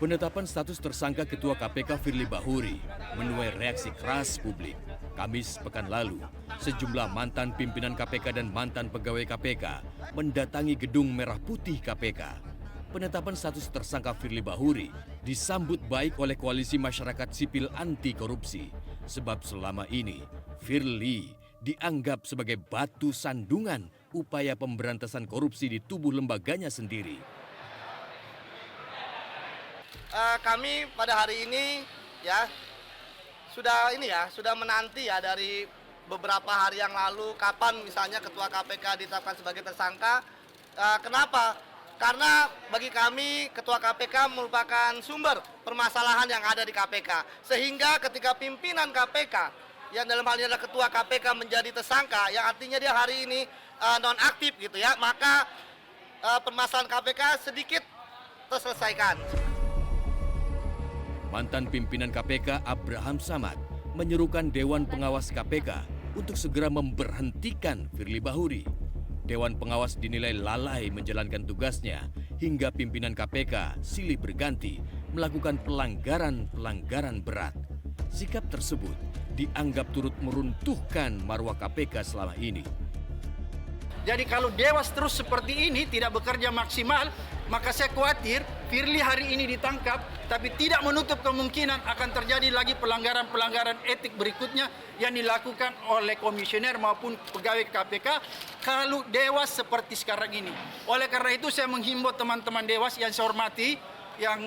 Penetapan status tersangka Ketua KPK Firly Bahuri menuai reaksi keras publik. Kamis pekan lalu, sejumlah mantan pimpinan KPK dan mantan pegawai KPK mendatangi gedung Merah Putih KPK. Penetapan status tersangka Firly Bahuri disambut baik oleh Koalisi Masyarakat Sipil Anti Korupsi, sebab selama ini Firly dianggap sebagai batu sandungan upaya pemberantasan korupsi di tubuh lembaganya sendiri. Kami pada hari ini sudah menanti dari beberapa hari yang lalu kapan misalnya Ketua KPK ditetapkan sebagai tersangka. Kenapa? Karena bagi kami Ketua KPK merupakan sumber permasalahan yang ada di KPK. Sehingga ketika pimpinan KPK yang dalam hal ini adalah Ketua KPK menjadi tersangka, yang artinya dia hari ini nonaktif gitu ya, maka permasalahan KPK sedikit terselesaikan. Mantan pimpinan KPK Abraham Samad menyerukan Dewan Pengawas KPK untuk segera memberhentikan Firly Bahuri. Dewan Pengawas dinilai lalai menjalankan tugasnya hingga pimpinan KPK silih berganti melakukan pelanggaran berat. Sikap tersebut dianggap turut meruntuhkan marwah KPK selama ini. Jadi kalau Dewas terus seperti ini tidak bekerja maksimal, maka saya khawatir Firly hari ini ditangkap, tapi tidak menutup kemungkinan akan terjadi lagi pelanggaran-pelanggaran etik berikutnya yang dilakukan oleh komisioner maupun pegawai KPK kalau Dewas seperti sekarang ini. Oleh karena itu saya menghimbau teman-teman Dewas yang saya hormati, yang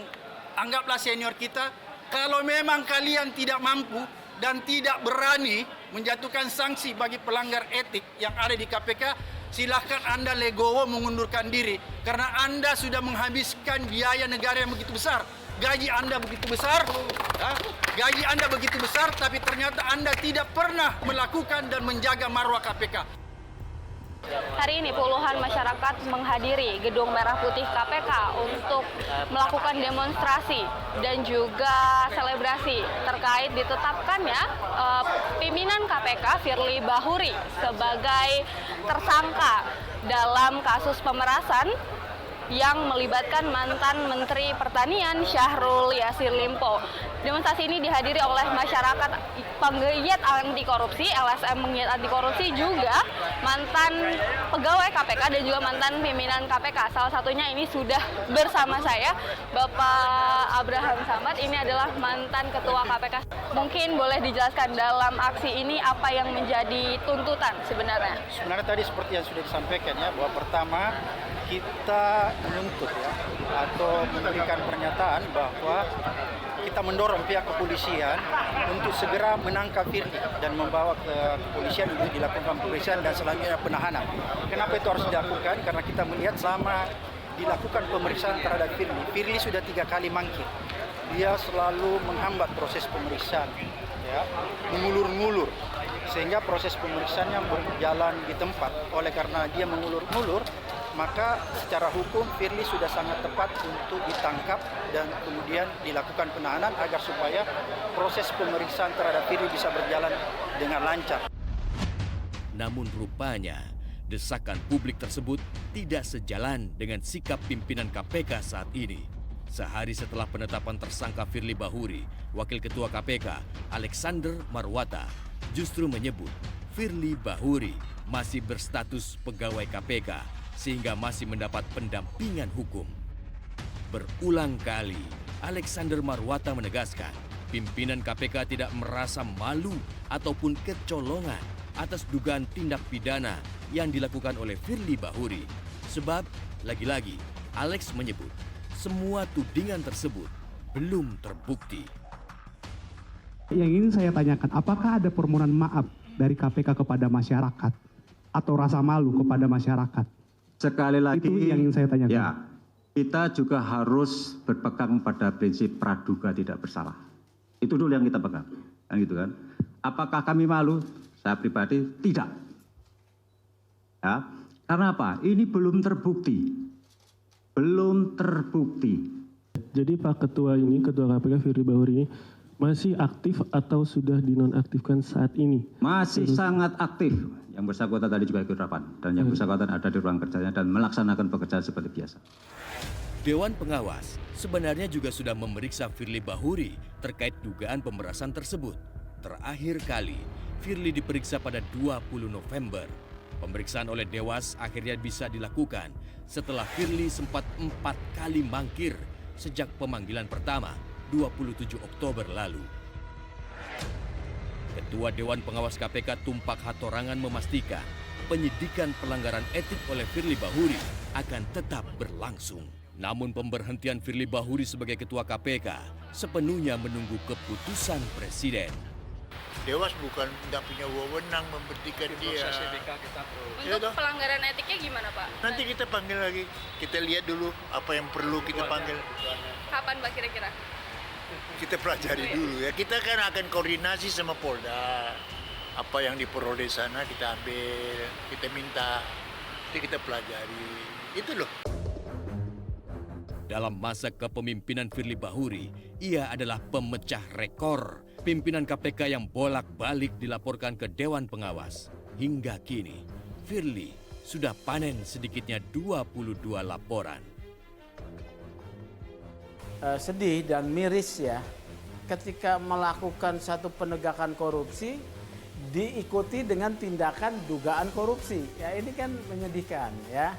anggaplah senior kita, kalau memang kalian tidak mampu dan tidak berani menjatuhkan sanksi bagi pelanggar etik yang ada di KPK, silahkan Anda legowo mengundurkan diri. Karena Anda sudah menghabiskan biaya negara yang begitu besar. Gaji Anda begitu besar, tapi ternyata Anda tidak pernah melakukan dan menjaga marwah KPK. Hari ini puluhan masyarakat menghadiri Gedung Merah Putih KPK untuk melakukan demonstrasi dan juga selebrasi terkait ditetapkannya pimpinan KPK Firly Bahuri sebagai tersangka dalam kasus pemerasan yang melibatkan mantan Menteri Pertanian Syahrul Yassin Limpo. Demonstrasi ini dihadiri oleh masyarakat penggiat anti korupsi, LSM penggiat anti korupsi, juga mantan pegawai KPK dan juga mantan pimpinan KPK. Salah satunya ini sudah bersama saya, Bapak Abraham Samad. Ini adalah mantan Ketua KPK. Mungkin boleh dijelaskan dalam aksi ini apa yang menjadi tuntutan sebenarnya? Sebenarnya tadi seperti yang sudah disampaikan ya, bahwa pertama kita menuntut atau memberikan pernyataan bahwa kita mendorong pihak kepolisian untuk segera menangkap Firly dan membawa ke kepolisian untuk dilakukan pemeriksaan dan selanjutnya penahanan. Kenapa itu harus dilakukan? Karena kita melihat selama dilakukan pemeriksaan terhadap Firly sudah 3 kali mangkir. Dia selalu menghambat proses pemeriksaan, mengulur-ngulur, sehingga proses pemeriksaannya berjalan di tempat. Oleh karena dia mengulur-ngulur, maka secara hukum Firly sudah sangat tepat untuk ditangkap dan kemudian dilakukan penahanan agar supaya proses pemeriksaan terhadap Firly bisa berjalan dengan lancar. Namun rupanya desakan publik tersebut tidak sejalan dengan sikap pimpinan KPK saat ini. Sehari setelah penetapan tersangka Firly Bahuri, Wakil Ketua KPK Alexander Marwata justru menyebut Firly Bahuri masih berstatus pegawai KPK sehingga masih mendapat pendampingan hukum. Berulang kali, Alexander Marwata menegaskan pimpinan KPK tidak merasa malu ataupun kecolongan atas dugaan tindak pidana yang dilakukan oleh Firly Bahuri. Sebab, lagi-lagi, Alex menyebut semua tudingan tersebut belum terbukti. Yang ingin saya tanyakan, apakah ada permohonan maaf dari KPK kepada masyarakat atau rasa malu kepada masyarakat? Sekali lagi, itu yang ingin saya tanyakan. Ya, kita juga harus berpegang pada prinsip praduga tidak bersalah. Itu dulu yang kita pegang, kan gitu kan? Apakah kami malu? Saya pribadi tidak. Ya, karena apa? Ini belum terbukti. Belum terbukti. Jadi Pak Ketua ini, Ketua KPK Firly Bahuri ini masih aktif atau sudah dinonaktifkan saat ini? Masih sangat aktif. Yang bersangkutan tadi juga ikut rapat dan yang bersangkutan ada di ruang kerjanya dan melaksanakan pekerjaan seperti biasa. Dewan Pengawas sebenarnya juga sudah memeriksa Firly Bahuri terkait dugaan pemerasan tersebut. Terakhir kali, Firly diperiksa pada 20 November. Pemeriksaan oleh Dewas akhirnya bisa dilakukan setelah Firly sempat 4 kali mangkir sejak pemanggilan pertama 27 Oktober lalu. Ketua Dewan Pengawas KPK Tumpak Hatorangan memastikan penyidikan pelanggaran etik oleh Firly Bahuri akan tetap berlangsung. Namun pemberhentian Firly Bahuri sebagai Ketua KPK sepenuhnya menunggu keputusan Presiden. Dewas bukan tidak punya wewenang memberhentikan dia. Untuk pelanggaran etiknya gimana, Pak? Nanti kita panggil lagi, kita lihat dulu apa yang perlu kita panggil. Kapan, Pak, kira-kira? Kita pelajari dulu ya. Kita kan akan koordinasi sama Polda. Apa yang diperoleh sana kita ambil, kita minta, nanti kita pelajari. Itu loh. Dalam masa kepemimpinan Firly Bahuri, ia adalah pemecah rekor pimpinan KPK yang bolak-balik dilaporkan ke Dewan Pengawas. Hingga kini, Firly sudah panen sedikitnya 22 laporan. Sedih dan miris ya, ketika melakukan satu penegakan korupsi, diikuti dengan tindakan dugaan korupsi. Ya ini kan menyedihkan ya.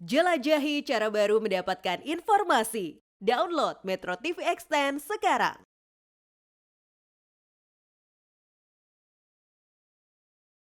Jelajahi cara baru mendapatkan informasi. Download Metro TV Extend sekarang.